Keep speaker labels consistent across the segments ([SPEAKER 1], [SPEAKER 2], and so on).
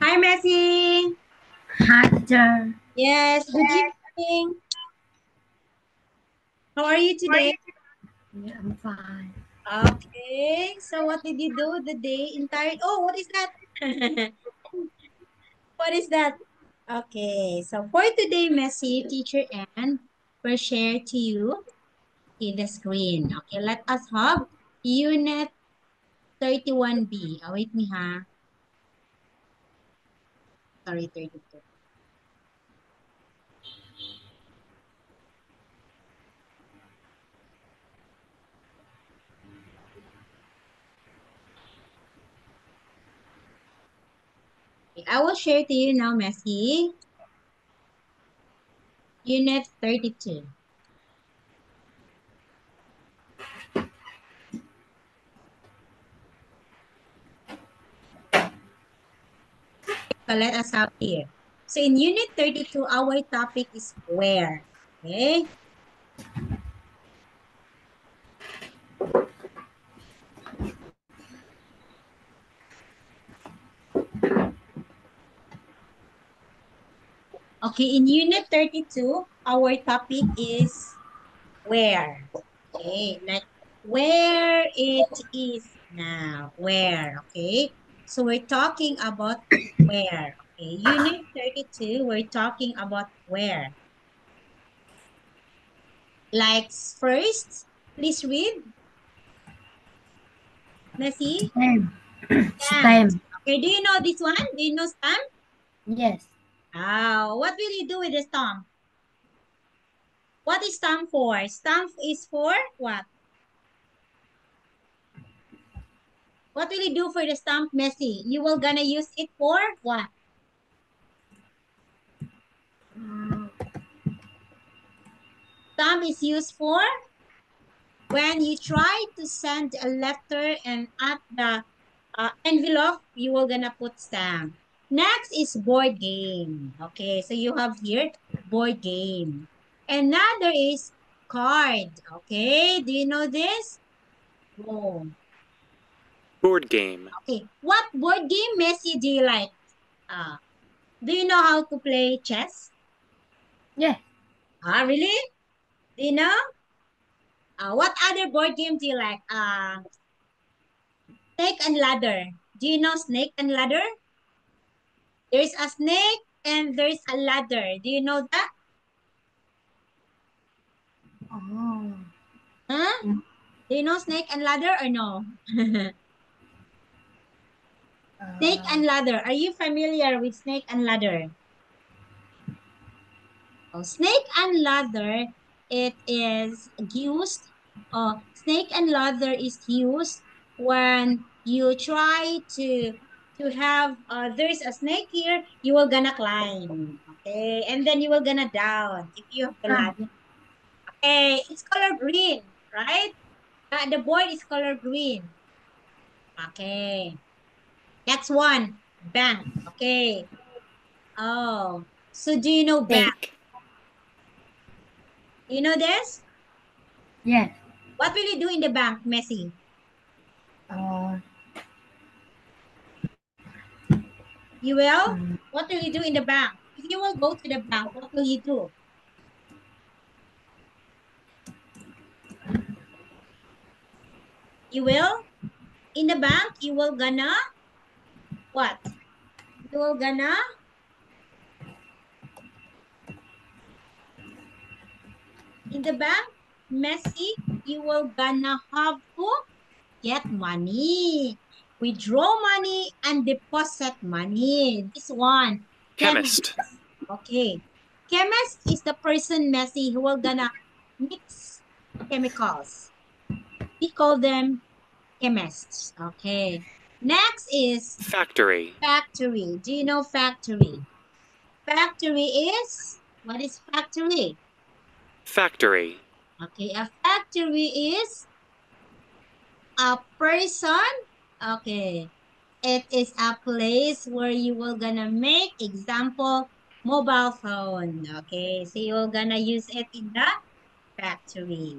[SPEAKER 1] Hi, Messi.
[SPEAKER 2] Hi, teacher.
[SPEAKER 1] Yes, good evening. How are you today?
[SPEAKER 2] Yeah, I'm fine.
[SPEAKER 1] Okay, so what did you do the day entire? Oh, what is that? What is that? Okay, so for today, Messi, teacher Anne will share to you in the screen. Okay, let us have Unit 31B. Await me, ha? Sorry, 32. Okay, I will share to you now, Messi. Unit 32. So let us have here. So in Unit 32, our topic is where. Okay. Okay, in Unit 32, our topic is where. Okay, like where it is now. Where, okay? So we're talking about where. Okay, Unit 32, we're talking about where. Like first, please read. Messi,
[SPEAKER 2] Stem.
[SPEAKER 1] stamp.
[SPEAKER 2] Stem.
[SPEAKER 1] Okay, do you know this one? Do you know stamp?
[SPEAKER 2] Yes.
[SPEAKER 1] What will you do with the stamp? What is stamp for? Stamp is for what? What will you do for the stamp, Messi? You will gonna use it for what?
[SPEAKER 2] Mm,
[SPEAKER 1] Stamp is used for when you try to send a letter and at the envelope, you will gonna put stamp. Next is board game. Okay, so you have here board game. Another is card. Okay, do you know this? Oh,
[SPEAKER 3] Board game.
[SPEAKER 1] okay. What board game, Messi, do you like? Uh, do you know how to play chess?
[SPEAKER 2] yes.
[SPEAKER 1] Really? Do you know? What other board game do you like? Snake and ladder. Do you know snake and ladder? There's a snake and there's a ladder. Do you know that?
[SPEAKER 2] Oh.
[SPEAKER 1] Huh?
[SPEAKER 2] Mm,
[SPEAKER 1] Do you know snake and ladder or no? Snake
[SPEAKER 2] Uh,
[SPEAKER 1] and ladder. Are you familiar with snake and ladder? Oh, snake and ladder, it is used, snake and ladder is used when you try to have, there's a snake here, you will gonna climb, okay? And then you will gonna down if you have the ladder.
[SPEAKER 2] yeah.
[SPEAKER 1] Okay, it's color green, right? The board is color green. Okay, that's one. Bank, okay. Oh, so do you know bank?
[SPEAKER 3] Snake.
[SPEAKER 1] Do you know this?
[SPEAKER 2] Yes.
[SPEAKER 1] What will you do in the bank, Messi?
[SPEAKER 2] Uh,
[SPEAKER 1] You will?
[SPEAKER 2] mm,
[SPEAKER 1] What will you do in the bank? If you will go to the bank, what will you do? You will? In the bank, you will gonna what? You will gonna in the bank, Messi, you will gonna have to get money, withdraw money, and deposit money. This one, chemist.
[SPEAKER 3] Chemist.
[SPEAKER 1] Okay. Chemist is the person, Messi, who will gonna mix chemicals. We call them chemists. Okay. Next is
[SPEAKER 3] Factory.
[SPEAKER 1] factory. Do you know factory? Factory is, what is factory?
[SPEAKER 3] Factory.
[SPEAKER 1] Okay, a factory is a person. Okay, it is a place where you will gonna make, example, mobile phone. Okay, so you're gonna use it in the factory.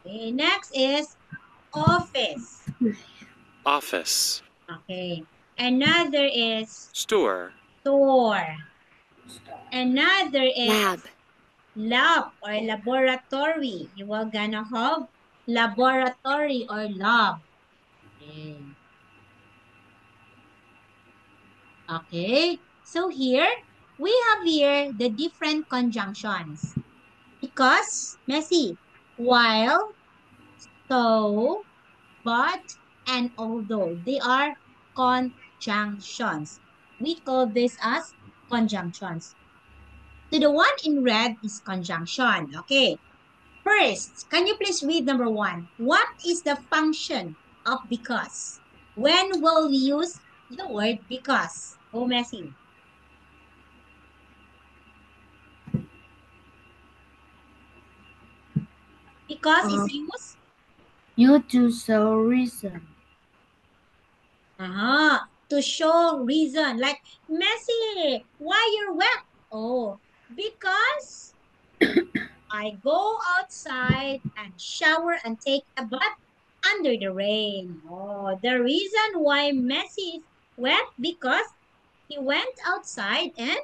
[SPEAKER 1] Okay, next is office.
[SPEAKER 3] Office.
[SPEAKER 1] Okay. Another is
[SPEAKER 3] store,
[SPEAKER 1] store. Another is
[SPEAKER 4] lab,
[SPEAKER 1] lab or laboratory. You are gonna have laboratory or lab. Okay. Okay. So here, we have here the different conjunctions. Because, Messi, while, so, but, and although, they are conjunctions. We call this as conjunctions. So the one in red is conjunction. Okay. First, can you please read number one? What is the function of because? When will we use the word because? Oh, Messi. Because is
[SPEAKER 2] Uh,
[SPEAKER 1] used.
[SPEAKER 2] due to some reason.
[SPEAKER 1] To show reason. Like, Messi, why you're wet? Oh, because I go outside and shower and take a bath under the rain. Oh, the reason why Messi is wet because he went outside and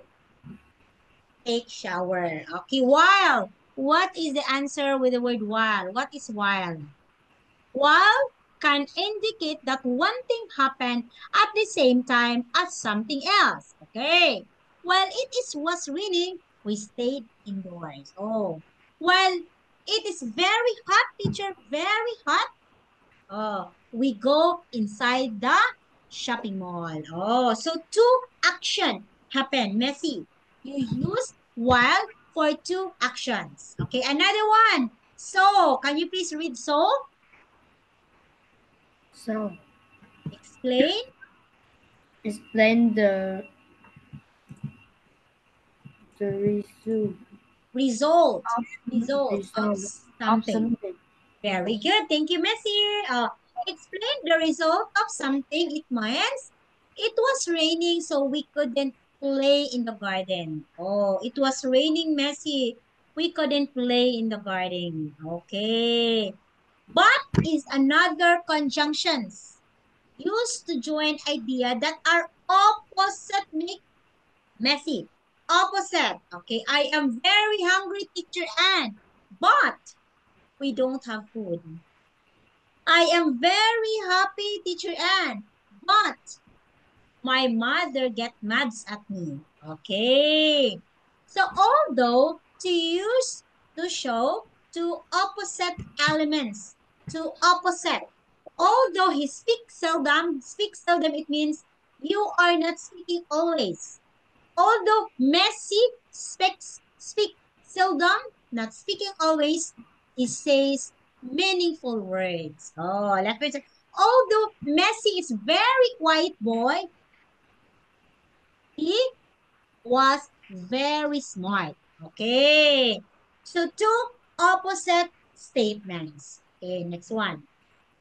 [SPEAKER 1] take shower. Okay, while. What is the answer with the word while? What is while? While can indicate that one thing happened at the same time as something else. Okay. While it is was raining, we stayed indoors. Oh. While it is very hot, teacher, very hot. Oh, we go inside the shopping mall. Oh, so two action happen. Messi, you use while for two actions. Okay, another one. So, can you please read so?
[SPEAKER 2] So
[SPEAKER 1] Explain
[SPEAKER 2] explain the result
[SPEAKER 1] result.
[SPEAKER 2] of
[SPEAKER 1] Result of
[SPEAKER 2] result of
[SPEAKER 1] something.
[SPEAKER 2] something.
[SPEAKER 1] Very good. Thank you, Messi. Explain the result of something. It means it was raining, so we couldn't play in the garden. Oh, it was raining, Messi. We couldn't play in the garden. Okay. But is another conjunctions used to join idea that are opposite make messy. Opposite. Okay. I am very hungry, teacher Anne. But we don't have food. I am very happy, teacher Anne. But my mother get mad at me. Okay. So although to use to show two opposite elements, two opposite. Although he speaks seldom, it means you are not speaking always. Although Messi speak seldom, not speaking always, he says meaningful words. Oh, let me say. Although Messi is very quiet boy, he was very smart. Okay. So two opposite statements. Okay, next one.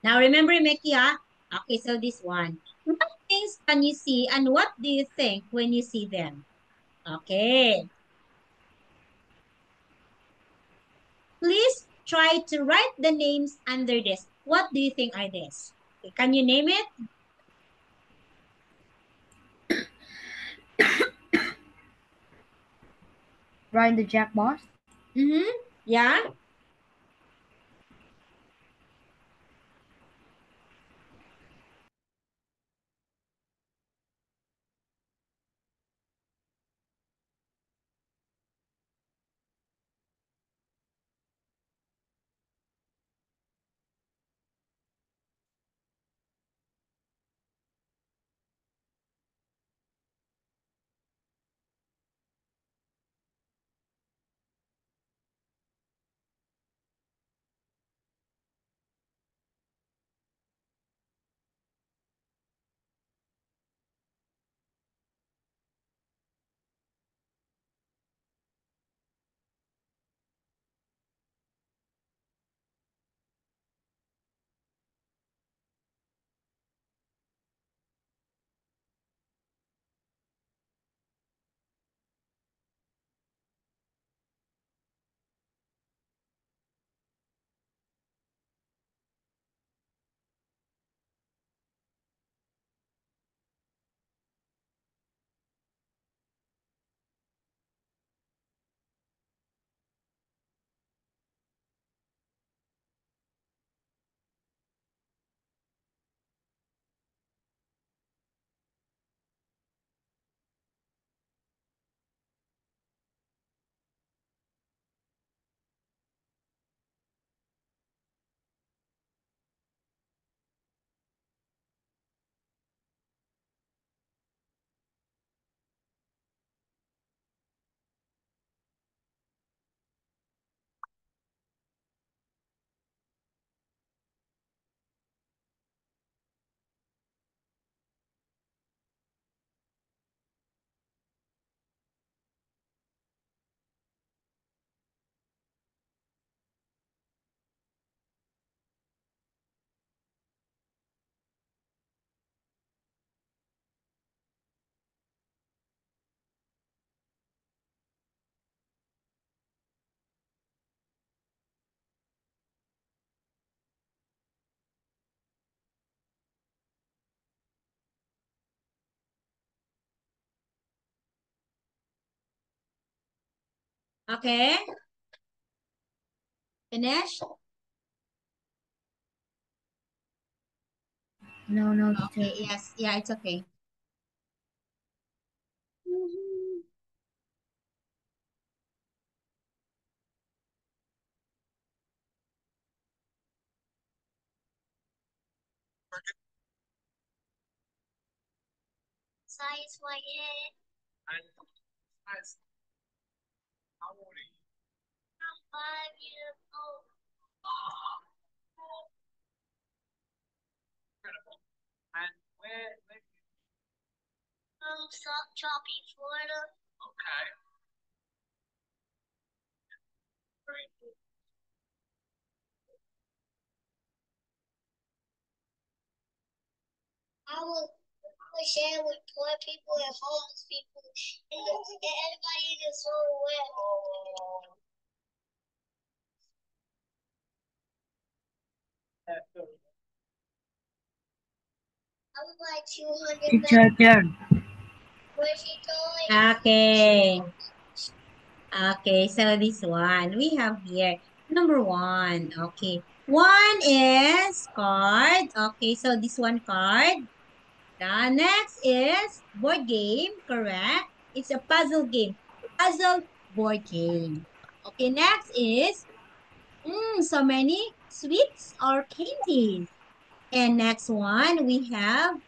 [SPEAKER 1] Now remember, Mickey, ah? Okay, so this one. What things can you see and what do you think when you see them? Okay. Please try to write the names under this. What do you think are this? Okay, can you name it?
[SPEAKER 2] Right the jackpot.
[SPEAKER 1] Mm-hmm. Yeah. Okay? Finish?
[SPEAKER 2] No,
[SPEAKER 1] Okay,
[SPEAKER 2] teacher.
[SPEAKER 1] yes. Yeah, it's okay. Size my head. I'm 5 years old. South Choppy, Florida. I will share with poor people and homeless people and everybody in this whole world. I would like 200
[SPEAKER 2] Teacher turn.
[SPEAKER 1] Where's she going? Okay. Okay, so this one we have here number one. Okay, one is card. Okay, so this one card. The next is board game. Correct. It's a puzzle game. Puzzle board game. Okay, next is so many sweets or candies. And next one we have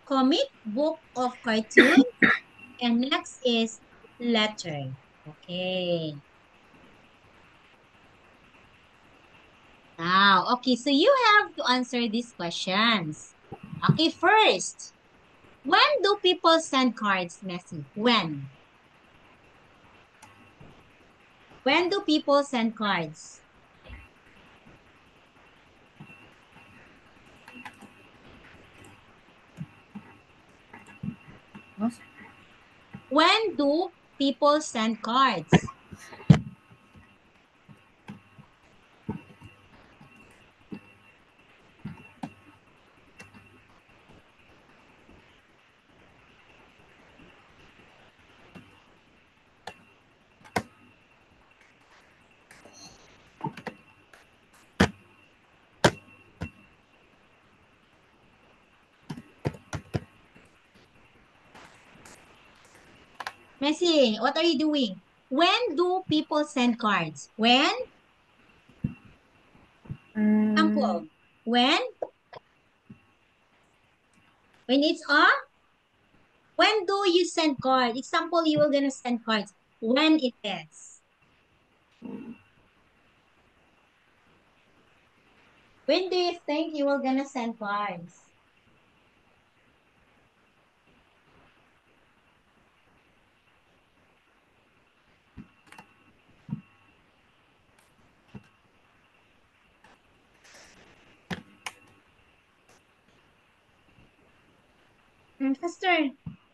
[SPEAKER 1] comic book of cartoon. And next is letter. Okay. Now, okay, so you have to answer these questions. Okay, first, when do people send cards, Messi? When? When do people send cards?
[SPEAKER 2] What?
[SPEAKER 1] When do people send cards? Messi, what are you doing? When do people send cards? When?
[SPEAKER 2] Um,
[SPEAKER 1] Example. When? When it's on? When do you send cards? Example, you were gonna send cards. When it is. When do you think you were gonna send cards? Faster.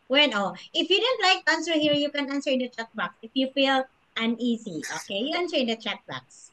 [SPEAKER 1] When? Oh, if you didn't like answer here, you can answer in the chat box. If you feel uneasy, okay, you answer in the chat box.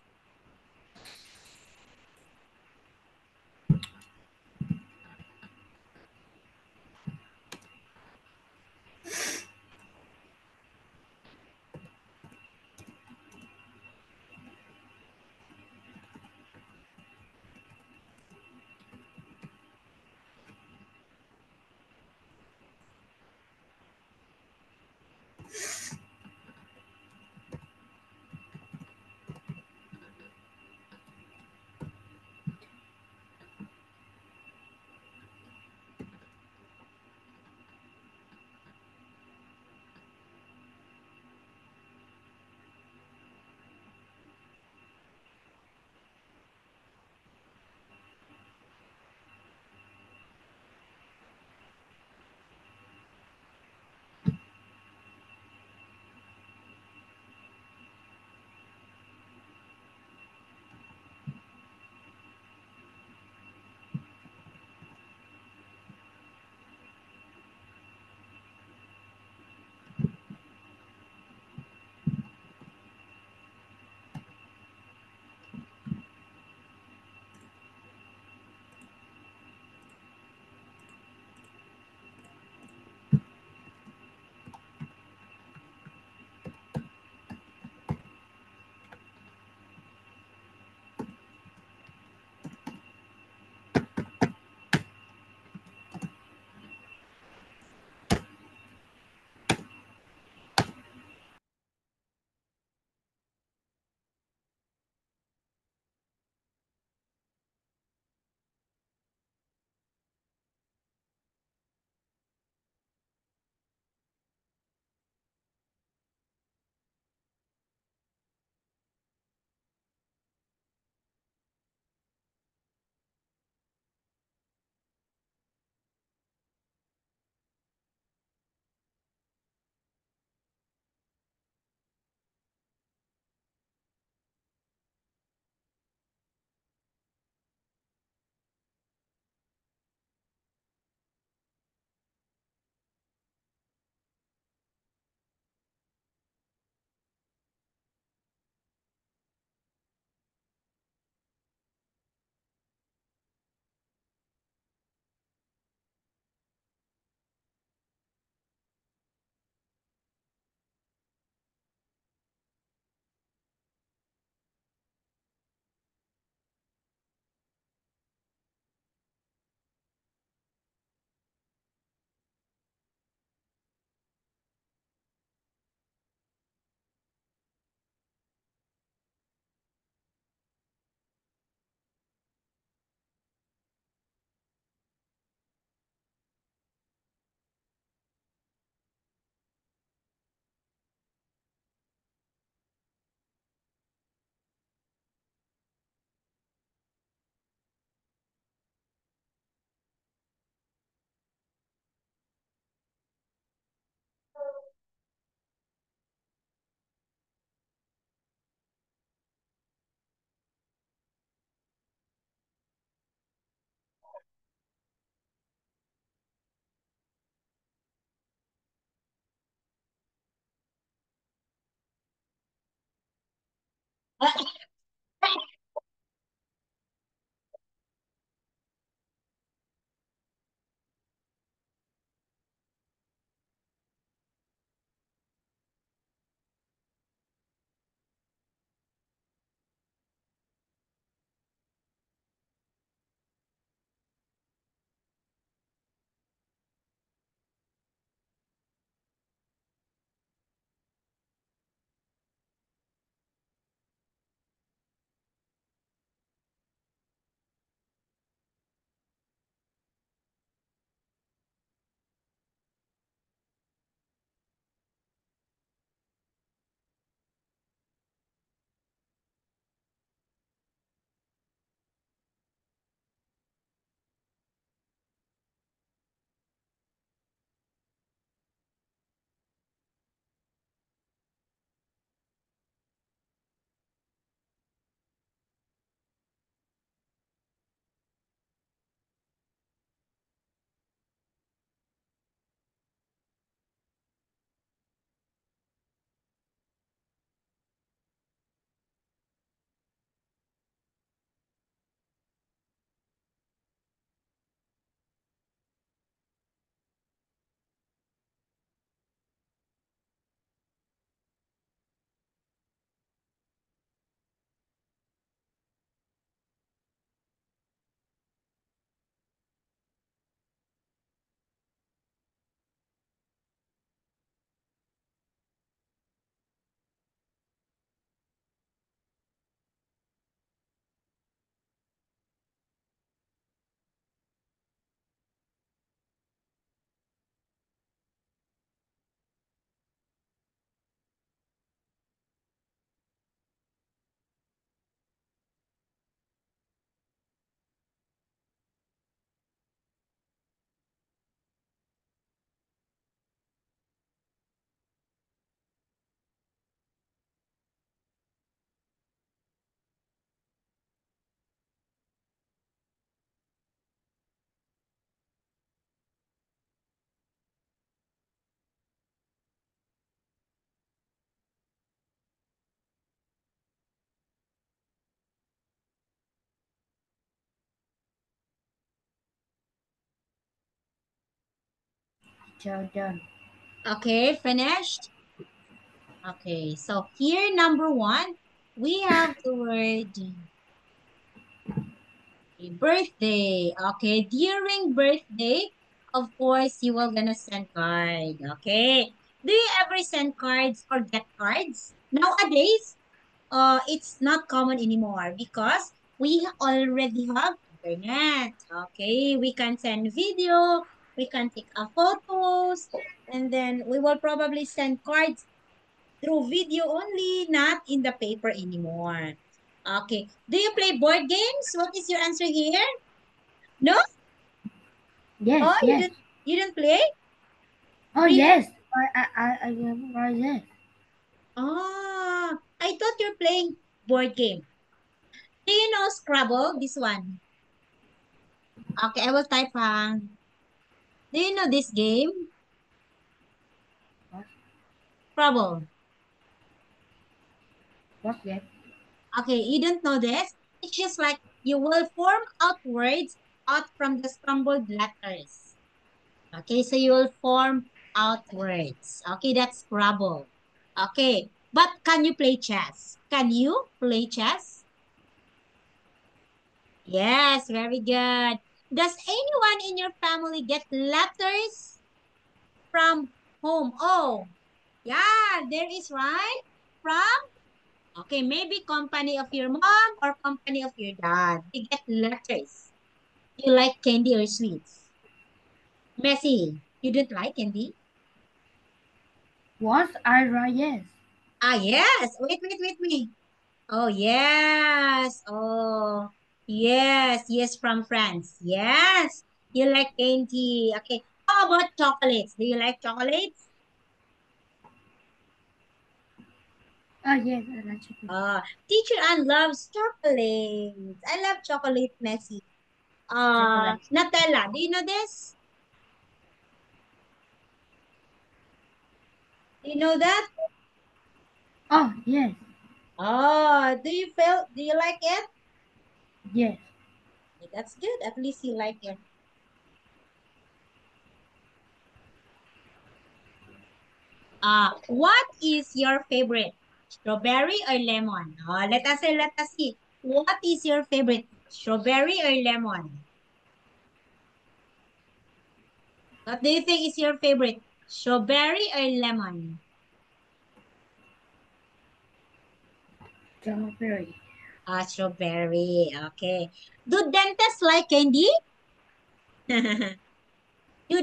[SPEAKER 2] Done.
[SPEAKER 1] Okay, finished? Okay, so here, number one, we have the word birthday. Okay, during birthday, of course, you will gonna send card. Okay, do you ever send cards or get cards? Nowadays, it's not common anymore because we already have internet. Okay, we can send video, we can take a photos, and then we will probably send cards through video only, not in the paper anymore. Okay. Do you play board games? What is your answer here? No?
[SPEAKER 2] Yes,
[SPEAKER 1] Oh,
[SPEAKER 2] yes.
[SPEAKER 1] you don't play?
[SPEAKER 2] Oh,
[SPEAKER 1] Really?
[SPEAKER 2] yes. I remember, yes.
[SPEAKER 1] Ah, I thought you're playing board game. Do you know Scrabble? This one. Okay, I will type. Do you know this game?
[SPEAKER 2] What,
[SPEAKER 1] Scrabble.
[SPEAKER 2] what yes?
[SPEAKER 1] Okay, you don't know this? It's just like you will form out words out from the scrambled letters. Okay, so you will form out words. Okay, that's Scrabble. Okay, but can you play chess? Can you play chess? Yes, very good. Does anyone in your family get letters from home? Oh, yeah, there is, right? From, okay, maybe company of your mom or company of your dad. They get letters. You like candy or sweets? Messi, you don't like candy?
[SPEAKER 2] Was I right? Yes.
[SPEAKER 1] Ah, yes. Wait. Oh, yes. Oh, yes. Yes, from France. Yes. You like candy. Okay. How about chocolates? Do you like chocolates?
[SPEAKER 2] Oh, yes. I like chocolate.
[SPEAKER 1] Teacher Ann loves chocolates. I love chocolate, Messi.
[SPEAKER 2] Chocolate.
[SPEAKER 1] Nutella. Do you know this? Do you know that?
[SPEAKER 2] Oh, yes.
[SPEAKER 1] Oh, do you like it?
[SPEAKER 2] Yes.
[SPEAKER 1] That's good. At least you like it. What is your favorite? Strawberry or lemon? Let us say, let us see. What is your favorite? Strawberry or lemon? What do you think is your favorite? Strawberry or lemon?
[SPEAKER 2] Strawberry.
[SPEAKER 1] Strawberry. Okay. Do dentists like candy? Do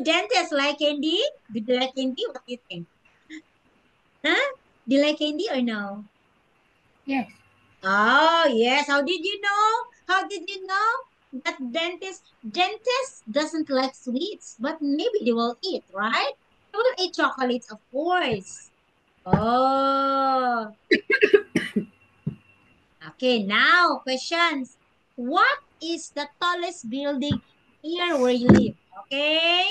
[SPEAKER 1] dentists like candy? Do they like candy? What do you think? Huh? Do you like candy or no?
[SPEAKER 2] Yes.
[SPEAKER 1] Oh, yes. How did you know? How did you know that dentist doesn't like sweets, but maybe they will eat, right? They will eat chocolates, of course. Oh, okay. Now, questions. What is the tallest building here where you live? Okay.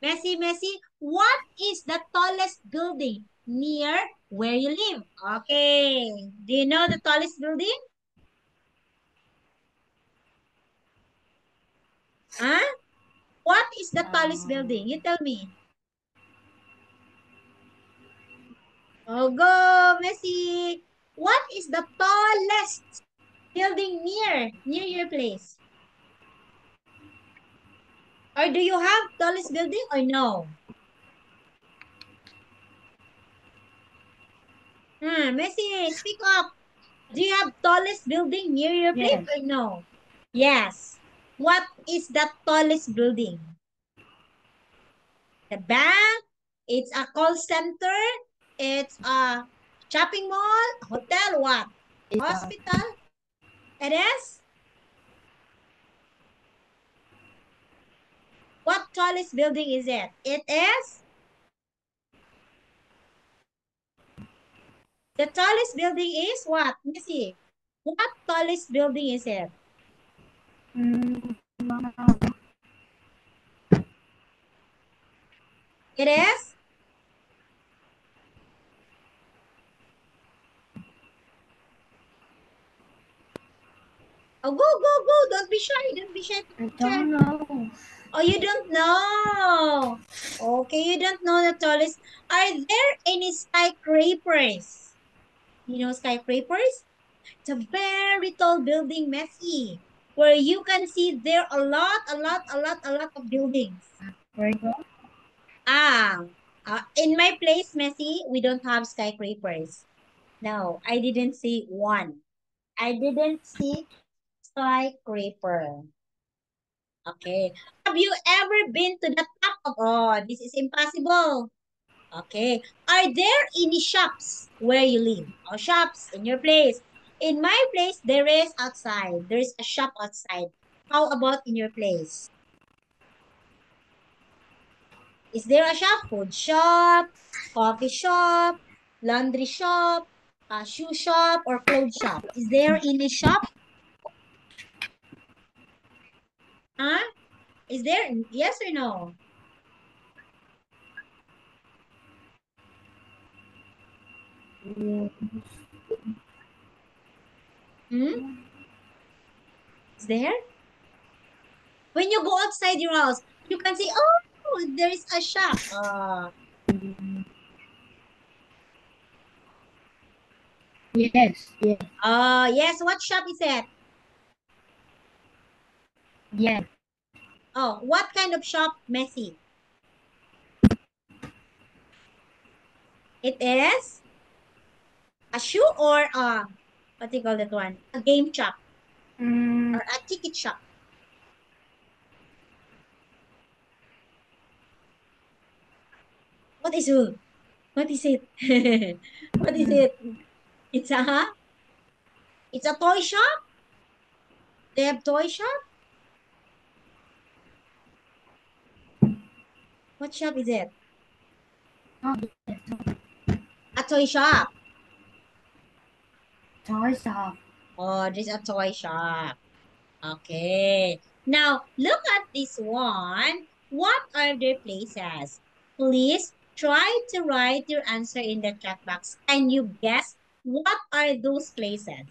[SPEAKER 1] Messi, what is the tallest building near where you live? Okay. Do you know the tallest building? Huh? What is the tallest building? You tell me. Oh, go, Messi. What is the tallest building near your place? Or do you have tallest building or no? Messi, speak up. Do you have tallest building near your place
[SPEAKER 2] Yes.
[SPEAKER 1] or no? Yes. What is the tallest building? The bank? It's a call center? It's a shopping mall? Hotel? What? Hospital? It is? What tallest building is it? It is? The tallest building is what? Let me see. What tallest building is it?
[SPEAKER 2] Mm,
[SPEAKER 1] It is? Oh, go. Don't be shy. Don't be shy.
[SPEAKER 2] I don't know.
[SPEAKER 1] Oh, you don't know. Okay, you don't know the tallest. Are there any skyscrapers? You know skyscrapers? It's a very tall building, Messi, where you can see there a lot of buildings.
[SPEAKER 2] Where you go?
[SPEAKER 1] Ah, in my place, Messi, we don't have skyscrapers. No, I didn't see one. I didn't see skyscraper. Okay. Have you ever been to the top of, oh, this is impossible. Okay. Are there any shops where you live? Or shops in your place? In my place, there is outside. There is a shop outside. How about in your place? Is there a shop? Food shop, coffee shop, laundry shop, a shoe shop, or clothes shop? Is there any shop? Huh? Is there? Yes or no?
[SPEAKER 2] Yes.
[SPEAKER 1] Hmm? Is there? When you go outside your house, you can see, oh, there is a shop.
[SPEAKER 2] Yes. Yes.
[SPEAKER 1] Yes, what shop is it?
[SPEAKER 2] Yes.
[SPEAKER 1] Oh, what kind of shop, Messi? It is a shoe or what do you call that one? A game shop
[SPEAKER 2] Mm,
[SPEAKER 1] or a ticket shop. What is it? What is it? What is
[SPEAKER 2] mm,
[SPEAKER 1] it? It's it's a toy shop. They have toy shop. What shop is it?
[SPEAKER 2] oh, yes.
[SPEAKER 1] A toy shop.
[SPEAKER 2] Toy shop.
[SPEAKER 1] Oh, there's a toy shop. Okay. Now, look at this one. What are their places? Please try to write your answer in the chat box. Can you guess What are those places?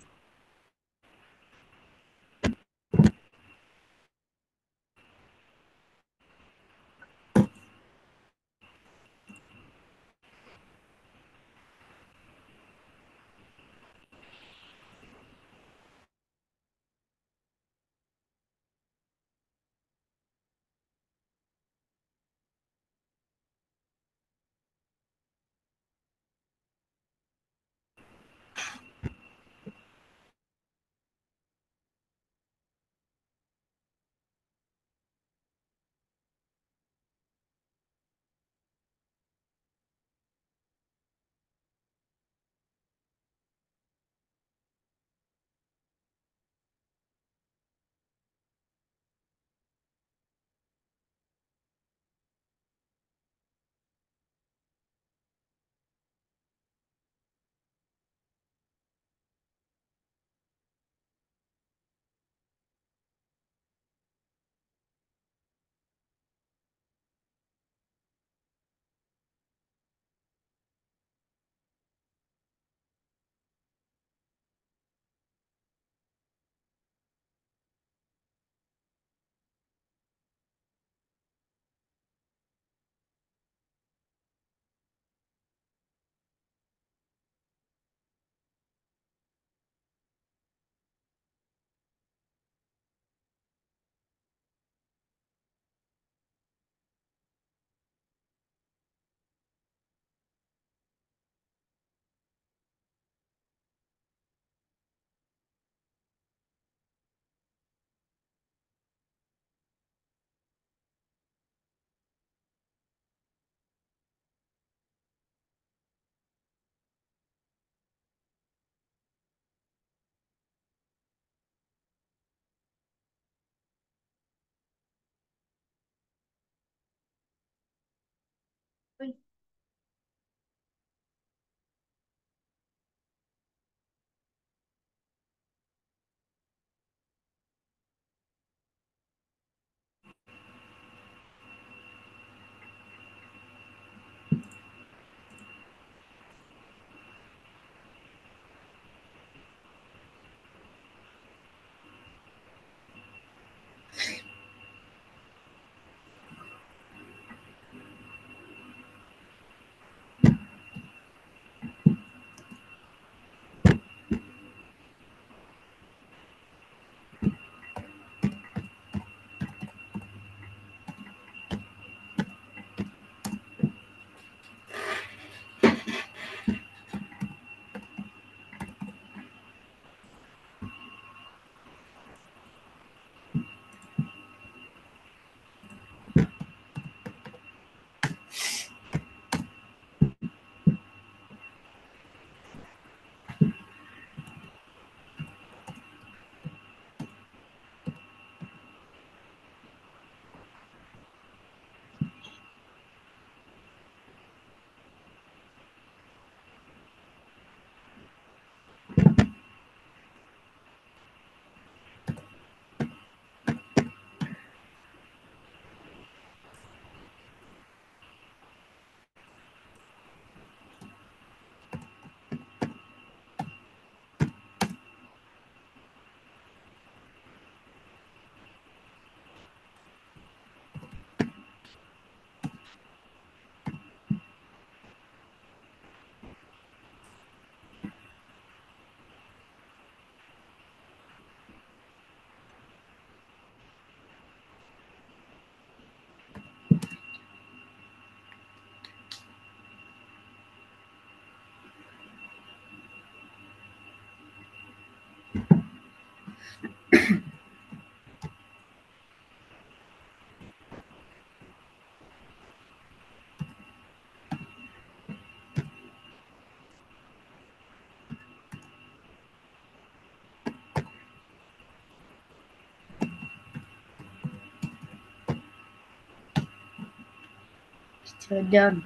[SPEAKER 2] Stadium.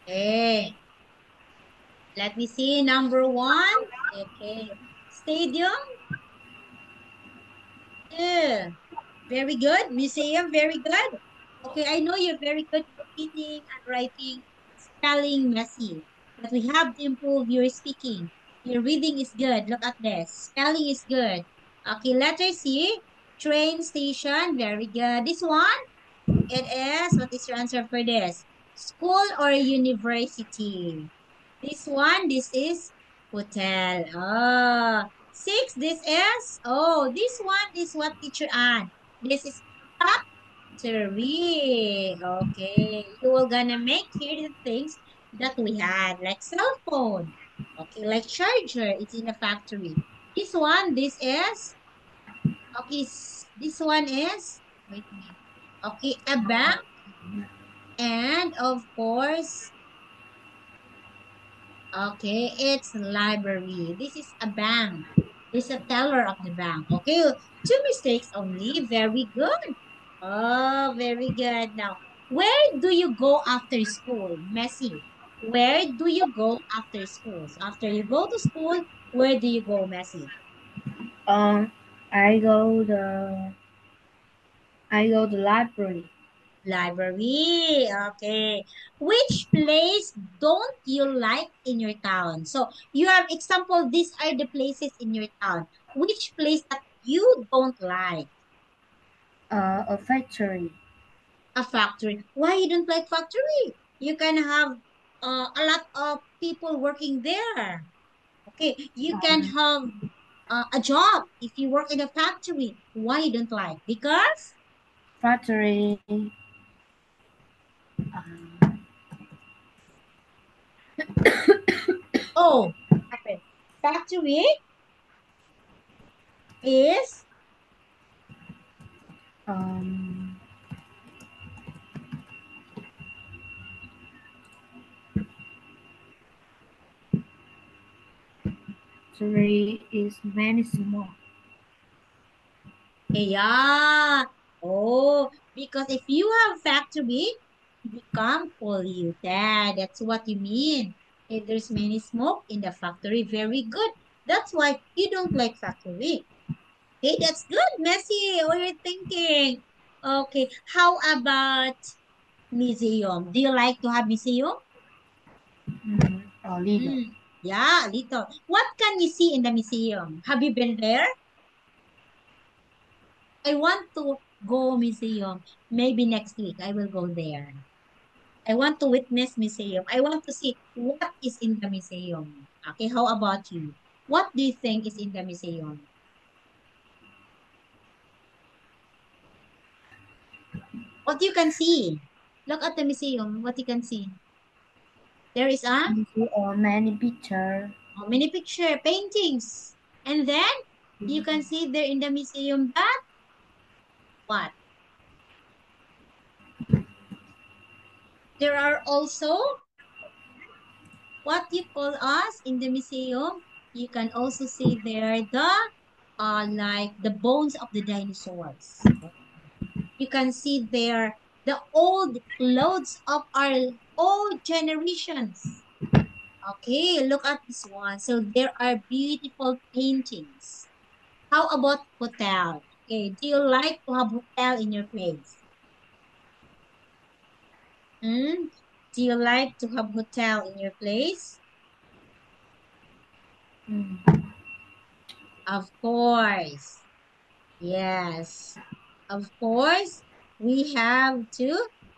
[SPEAKER 1] Okay. Let me see. Number one. Okay. Stadium. Yeah. Very good. Museum. Very good. Okay. I know you're very good with reading and writing, spelling messy. But we have to improve your speaking. Your reading is good. Look at this. Spelling is good. Okay, letter C. Train station. Very good. This one, it is. What is your answer for this? School or university? This one, this is hotel. Oh, six, this is. Oh, this one is what teacher Ann. This is factory. Okay, you will gonna make here the things that we had, like cell phone. Okay, like charger. It's in the factory. This one, this is. Okay, this one is. Wait a minute. Okay, a bank, and of course, okay, it's library. This is a bank. This is a teller of the bank. Okay, two mistakes only. Very good. Oh, very good. Now, where do you go after school? Messi, where do you go after school? So after you go to school, where do you go, Messi?
[SPEAKER 2] Um, I go the I go the library.
[SPEAKER 1] Library. Okay. Which place don't you like in your town? So you have example, these are the places in your town. Which place that you don't like?
[SPEAKER 2] A factory.
[SPEAKER 1] A factory. Why you don't like factory? You can have a lot of people working there. Okay. You can
[SPEAKER 2] Um,
[SPEAKER 1] have a job if you work in a factory. Why you don't like? Because
[SPEAKER 2] factory.
[SPEAKER 1] oh, happen. Factory is
[SPEAKER 2] Um, Factory is many small.
[SPEAKER 1] yeah. Oh, because if you have factory, you become polluted. That's what you mean. If there's many smoke in the factory, very good. That's why you don't like factory. Okay, that's good, Messi. What you're thinking? Okay, how about museum? Do you like to have museum?
[SPEAKER 2] A little.
[SPEAKER 1] Yeah, little. What can you see in the museum? Have you been there? I want to go museum. Maybe next week I will go there. I want to witness museum. I want to see what is in the museum. Okay, how about you? What do you think is in the museum? What you can see? Look at the museum. What you can see? There is
[SPEAKER 2] You see many picture.
[SPEAKER 1] many picture paintings, and then you can see there in the museum that what? There are also what you call us in the museum. You can also see there the like the bones of the dinosaurs. You can see there the old clothes of our old generations. Okay, look at this one. So there are beautiful paintings. How about hotel? Okay, do you like to have hotel in your place? Hmm? Do you like to have hotel in your place?
[SPEAKER 2] Mm.
[SPEAKER 1] Of course. Yes. Of course, we have to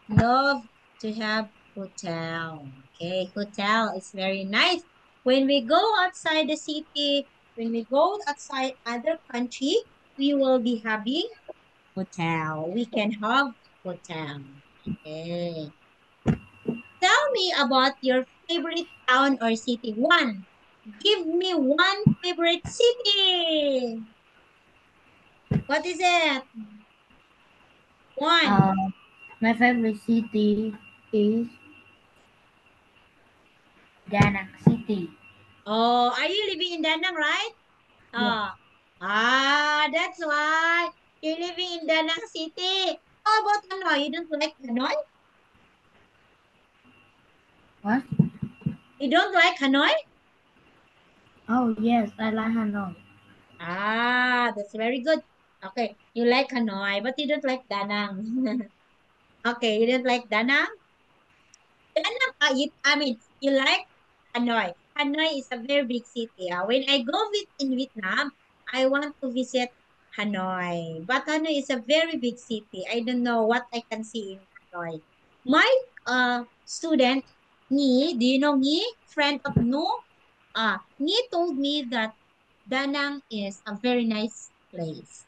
[SPEAKER 1] love to have hotel. Okay, hotel is very nice. When we go outside the city, when we go outside other country, we will be having hotel. We can have hotel. Okay. Tell me about your favorite town or city. One. Give me one favorite city. What is it? One.
[SPEAKER 2] Uh, my favorite city is Danang City.
[SPEAKER 1] Oh, are you living in Danang, right?
[SPEAKER 2] Yes.
[SPEAKER 1] Oh, that's why you're living in Danang City. How about Hanoi? You don't like Hanoi?
[SPEAKER 2] What?
[SPEAKER 1] You don't like Hanoi?
[SPEAKER 2] Oh yes, I like Hanoi.
[SPEAKER 1] That's very good. Okay, you like Hanoi, but you don't like Danang. Okay, you don't like Danang? Danang, you like Hanoi. Hanoi is a very big city. When I go in Vietnam, I want to visit Hanoi. But Hanoi is a very big city. I don't know what I can see in Hanoi. My student, Ni, do you know Ni? Friend of No? Ni told me that Da Nang is a very nice place.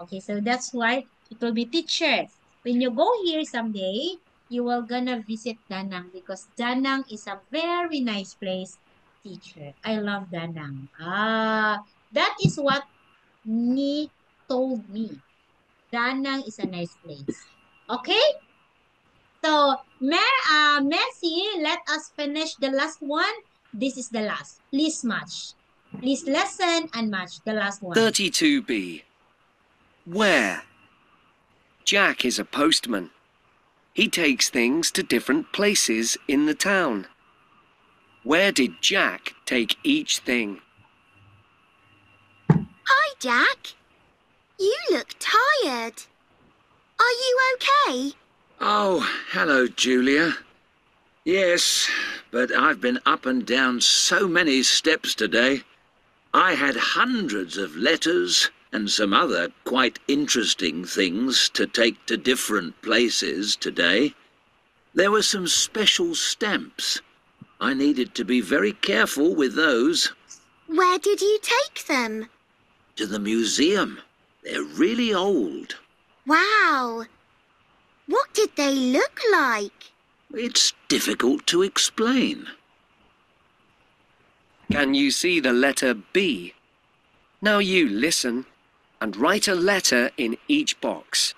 [SPEAKER 1] Okay, so that's why it will be teacher. When you go here someday, you will gonna visit Da Nang because Da Nang is a very nice place, teacher. I love Da Nang. That is what Ni told me. Da Nang is a nice place. Okay, so Messi, let us finish the last one. This is the last. Please match. Please listen and match the last one.
[SPEAKER 4] 32B. Where? Jack is a postman. He takes things to different places in the town. Where did Jack take each thing?
[SPEAKER 5] Hi, Jack. You look tired. Are you okay?
[SPEAKER 6] Oh, hello, Julia. Yes, but I've been up and down so many steps today. I had hundreds of letters and some other quite interesting things to take to different places today. There were some special stamps. I needed to be very careful with those.
[SPEAKER 5] Where did you take them?
[SPEAKER 6] To the museum. They're really old.
[SPEAKER 5] Wow. What did they look like?
[SPEAKER 6] It's difficult to explain.
[SPEAKER 4] Can you see the letter B? Now you listen and write a letter in each box.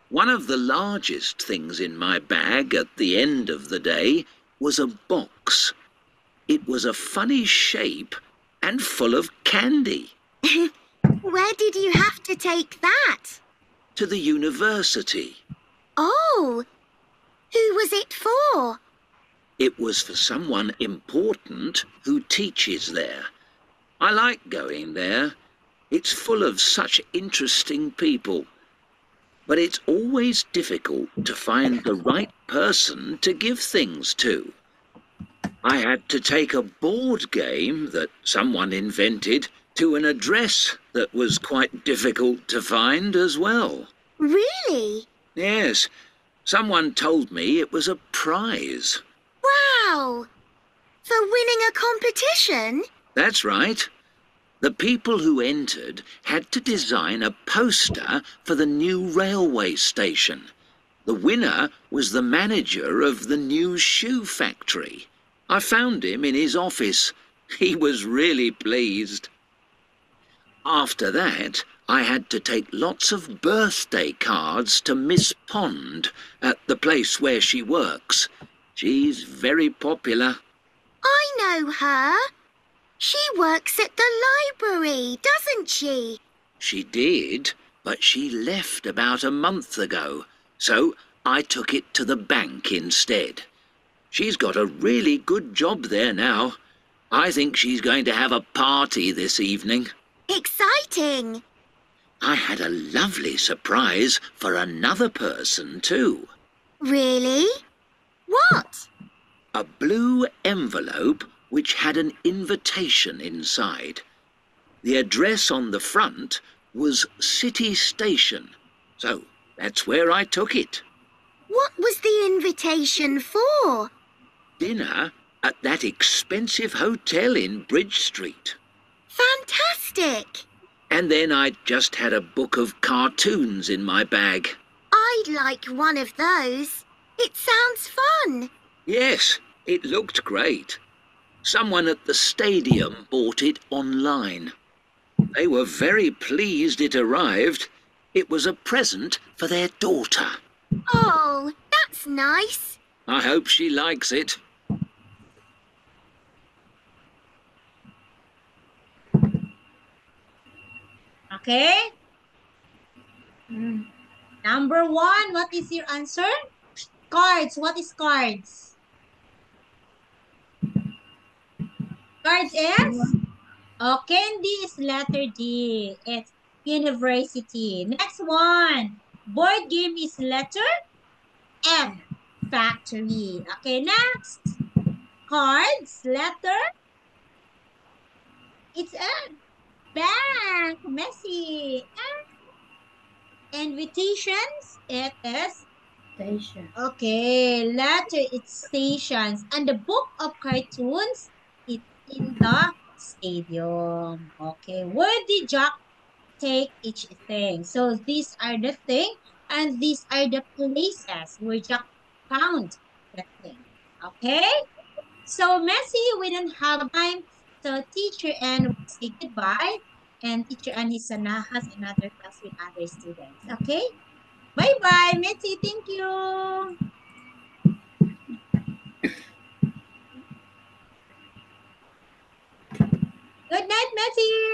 [SPEAKER 6] One of the largest things in my bag at the end of the day was a box. It was a funny shape and full of candy.
[SPEAKER 5] Where did you have to take that?
[SPEAKER 6] To the university.
[SPEAKER 5] Oh, who was it for?
[SPEAKER 6] It was for someone important who teaches there. I like going there. It's full of such interesting people. But it's always difficult to find the right person to give things to. I had to take a board game that someone invented to an address that was quite difficult to find as well.
[SPEAKER 5] Really?
[SPEAKER 6] Yes, someone told me it was a prize.
[SPEAKER 5] Wow. For winning a competition?
[SPEAKER 6] That's right. The people who entered had to design a poster for the new railway station. The winner was the manager of the new shoe factory. I found him in his office. He was really pleased. After that, I had to take lots of birthday cards to Miss Pond at the place where she works. She's very popular.
[SPEAKER 5] I know her. She works at the library, doesn't she?
[SPEAKER 6] She did, but she left about a month ago, so I took it to the bank instead. She's got a really good job there now. I think she's going to have a party this evening.
[SPEAKER 5] Exciting.
[SPEAKER 6] I had a lovely surprise for another person too.
[SPEAKER 5] Really? What?
[SPEAKER 6] A blue envelope which had an invitation inside. The address on the front was City Station, so that's where I took it.
[SPEAKER 5] What was the invitation for?
[SPEAKER 6] Dinner at that expensive hotel in Bridge Street.
[SPEAKER 5] Fantastic.
[SPEAKER 6] And then I just had a book of cartoons in my bag.
[SPEAKER 5] I'd like one of those. It sounds fun.
[SPEAKER 6] Yes, it looked great. Someone at the stadium bought it online. They were very pleased it arrived. It was a present for their daughter.
[SPEAKER 5] Oh, that's nice.
[SPEAKER 6] I hope she likes it.
[SPEAKER 1] Okay? Number 1, what is your answer? Cards. What is cards? Cards is? Oh, candy is letter D. It's university. Next one. Board game is letter F. Factory. Okay, next. Cards, letter. It's a bank, Messi. Invitations, it is.
[SPEAKER 2] Station.
[SPEAKER 1] Okay, letter, it's stations. And the book of cartoons, it's in the stadium. Okay, where did Jack take each thing? So these are the thing, and these are the places where Jack found the thing. Okay, so Messi, we don't have time. So teacher and will say goodbye, and teacher and his Sana has another class with other students. Okay, bye bye, Messi. Thank you. Good night, Messi.